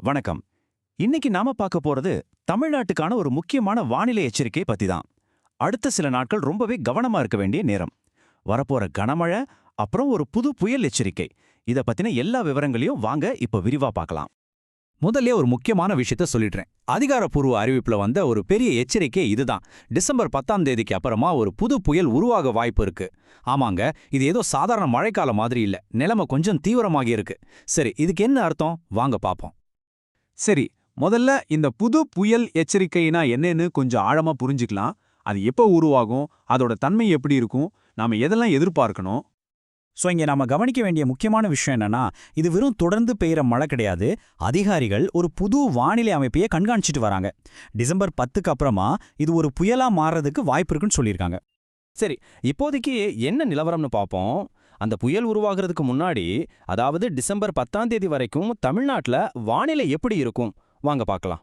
வணக்கம். இன்னைக்கு நாம பார்க்க போறது தமிழ்நாட்டுக்கான ஒரு முக்கியமான வானிலை எச்சரிக்கை பத்தி தான். அடுத்த சில நாட்கள் ரொம்பவே கவனமா இருக்க வேண்டிய நேரம். வரப்போற கனமழை, அப்புறம் ஒரு புது புயல் எச்சரிக்கை. இத பத்தின எல்லா விவரங்களையும் வாங்க இப்ப விரிவா பார்க்கலாம். முதல்ல ஒரு முக்கியமான விஷயத்த சொல்லிடுறேன். அதிகாரப்பூர்வ அறிவிப்புல வந்த ஒரு பெரிய எச்சரிக்கை இதுதான். டிசம்பர் 10ஆம் தேதிக்கு அப்புறமா ஒரு புது புயல் உருவாக வாய்ப்பு இருக்கு. ஆமாங்க, இது ஏதோ சாதாரண மழைக்கால மாதிரி இல்ல. நிலைமை கொஞ்சம் தீவிரமாகி இருக்கு. சரி, இதுக்கு என்ன அர்த்தம்? வாங்க பாப்போம். சரி, முதல்ல இந்த புது புயல் எச்சரிக்கைனா என்னன்னு கொஞ்சம் ஆழமா புரிஞ்சுக்கலாம். அது எப்போ உருவாகும், அதோட தன்மை எப்படி இருக்கும், நாம எதெல்லாம் எதிர்பார்க்கணும். இங்க நாம கவனிக்க வேண்டிய முக்கியமான விஷயம் என்னன்னா, இது வெறும் தொடர்ந்து பெய்கிற மழை கிடையாது. அதிகாரிகள் ஒரு புது வானிலை அமைப்பையே கண்காணிச்சிட்டு வராங்க. டிசம்பர் 10க்கு அப்புறமா இது ஒரு புயலா மாறுறதுக்கு வாய்ப்பு இருக்குன்னு சொல்லியிருக்காங்க. சரி, இப்போதைக்கு என்ன நிலவரம்னு பார்ப்போம். அந்த புயல் உருவாகிறதுக்கு முன்னாடி, அதாவது டிசம்பர் 10ஆம் தேதி வரைக்கும் தமிழ்நாட்டுல வானிலை எப்படி இருக்கும் வாங்க பார்க்கலாம்.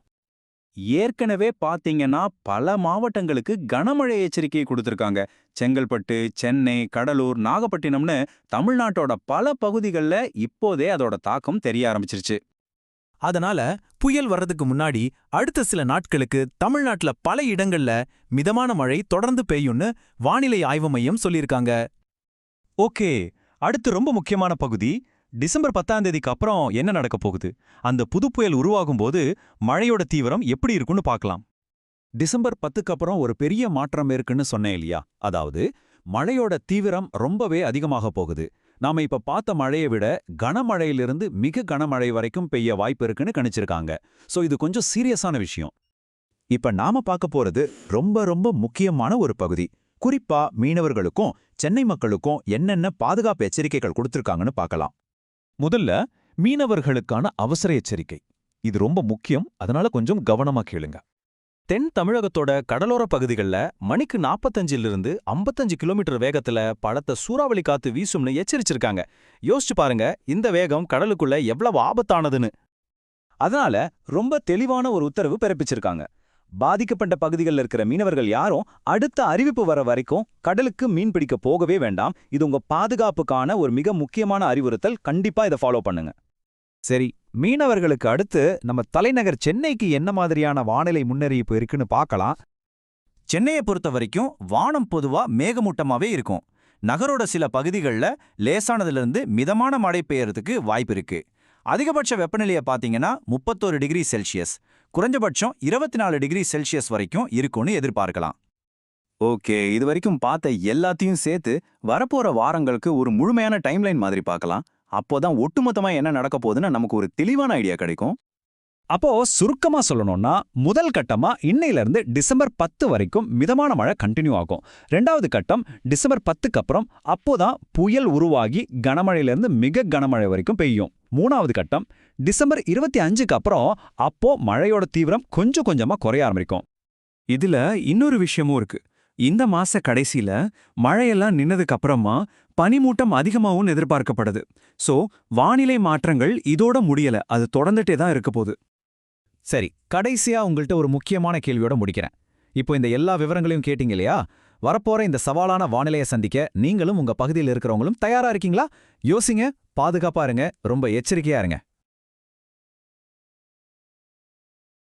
ஏற்கனவே பாத்தீங்கன்னா பல மாவட்டங்களுக்கு கனமழை எச்சரிக்கை கொடுத்திருக்காங்க. செங்கல்பட்டு, சென்னை, கடலூர், நாகப்பட்டினம்னு தமிழ்நாட்டோட பல பகுதிகளில் இப்போதே அதோட தாக்கம் தெரிய ஆரம்பிச்சிருச்சு. அதனால புயல் வர்றதுக்கு முன்னாடி அடுத்த சில நாட்களுக்கு தமிழ்நாட்டுல பல இடங்கள்ல மிதமான மழை தொடர்ந்து பெய்யும்னு வானிலை ஆய்வு மையம் சொல்லியிருக்காங்க. ஓகே, அடுத்து ரொம்ப முக்கியமான பகுதி. டிசம்பர் 10ஆம் தேதிக்கு அப்புறம் என்ன நடக்க போகுது? அந்த புது புயல் உருவாகும் போது மழையோட தீவிரம் எப்படி இருக்குன்னு பார்க்கலாம். டிசம்பர் 10க்கு அப்புறம் ஒரு பெரிய மாற்றம் இருக்குன்னு சொன்னேன் இல்லையா? அதாவது மழையோட தீவிரம் ரொம்பவே அதிகமாக போகுது. நாம இப்ப பார்த்த மழையை விட கனமழையிலிருந்து மிக கனமழை வரைக்கும் பெய்ய வாய்ப்பு இருக்குன்னு கணிச்சிருக்காங்க. சோ இது கொஞ்சம் சீரியஸான விஷயம். இப்ப நாம பார்க்க போறது ரொம்ப ரொம்ப முக்கியமான ஒரு பகுதி. குறிப்பா மீனவர்களுக்கும் சென்னை மக்களுக்கும் என்னென்ன பாதுகாப்பு எச்சரிக்கைகள் கொடுத்திருக்காங்கன்னு பார்க்கலாம். முதல்ல மீனவர்களுக்கான அவசர எச்சரிக்கை. இது ரொம்ப முக்கியம், அதனால கொஞ்சம் கவனமா கேளுங்க. தென் தமிழகத்தோட கடலோர பகுதிகளில் மணிக்கு 45லிருந்து 55 கிலோமீட்டர் வேகத்துல பலத்த சூறாவளி காத்து வீசும்னு எச்சரிச்சிருக்காங்க. யோசிச்சு பாருங்க, இந்த வேகம் கடலுக்குள்ள எவ்வளவு ஆபத்தானதுன்னு. அதனால ரொம்ப தெளிவான ஒரு உத்தரவு பிறப்பிச்சிருக்காங்க. பாதிக்கப்பட்ட பகுதிகளில் இருக்கிற மீனவர்கள் யாரும் அடுத்த அறிவிப்பு வர வரைக்கும் கடலுக்கு மீன் பிடிக்க போகவே வேண்டாம். இது உங்க பாதுகாப்புக்கான ஒரு மிக முக்கியமான அறிவுறுத்தல். கண்டிப்பா இதை ஃபாலோ பண்ணுங்க. சரி, மீனவர்களுக்கு அடுத்து நம்ம தலைநகர் சென்னைக்கு என்ன மாதிரியான வானிலை முன்னறிவிப்பு இருக்குன்னு பார்க்கலாம். சென்னையை பொறுத்த வரைக்கும் வானம் பொதுவா மேகமூட்டமாவே இருக்கும். நகரோட சில பகுதிகளில் லேசானதிலிருந்து மிதமான மழை பெய்யறதுக்கு வாய்ப்பு இருக்கு. அதிகபட்ச வெப்பநிலையை பார்த்தீங்கன்னா 31 டிகிரி செல்சியஸ், குறைஞ்சபட்சம் 24 டிகிரி செல்சியஸ் வரைக்கும் இருக்கும்னு எதிர்பார்க்கலாம். ஓகே, இது வரைக்கும் பார்த்த எல்லாத்தையும் சேர்த்து வரப்போற வாரங்களுக்கு ஒரு முழுமையான டைம்லைன் மாதிரி பார்க்கலாம். அப்போதான் ஒட்டுமொத்தமா என்ன நடக்க போகுதுன்னு நமக்கு ஒரு தெளிவான ஐடியா கிடைக்கும். அப்போ சுருக்கமா சொல்லணும்னா, முதல் கட்டமா இன்னையிலிருந்து டிசம்பர் 10 வரைக்கும் மிதமான மழை கண்டினியூ ஆகும். ரெண்டாவது கட்டம் டிசம்பர் 10க்கு அப்புறம், அப்போதான் புயல் உருவாகி கனமழையிலிருந்து மிக கனமழை வரைக்கும் பெய்யும். மூணாவது கட்டம் டிசம்பர் 25க்கு அப்புறம், அப்போ மழையோட தீவிரம் கொஞ்சம் கொஞ்சமா குறைய ஆரம்பிக்கும். இதுல இன்னொரு விஷயமும் இருக்கு. இந்த மாச கடைசியில மழையெல்லாம் நின்னதுக்கு அப்புறமா பனிமூட்டம் அதிகமாகவும் எதிர்பார்க்கப்படுது. சோ வானிலை மாற்றங்கள் இதோட முடியல, அது தொடர்ந்துட்டே தான் இருக்க போகுது. சரி, கடைசியா உங்கள்கிட்ட ஒரு முக்கியமான கேள்வியோட முடிக்கிறேன். இப்போ இந்த எல்லா விவரங்களையும் கேட்டீங்க இல்லையா? வரப்போற இந்த சவாலான வானிலையை சந்திக்க நீங்களும் உங்க பகுதியில் இருக்கிறவங்களும் தயாரா இருக்கீங்களா? யோசிங்க, பாதுகாப்பா இருங்க, ரொம்ப எச்சரிக்கையா இருங்க.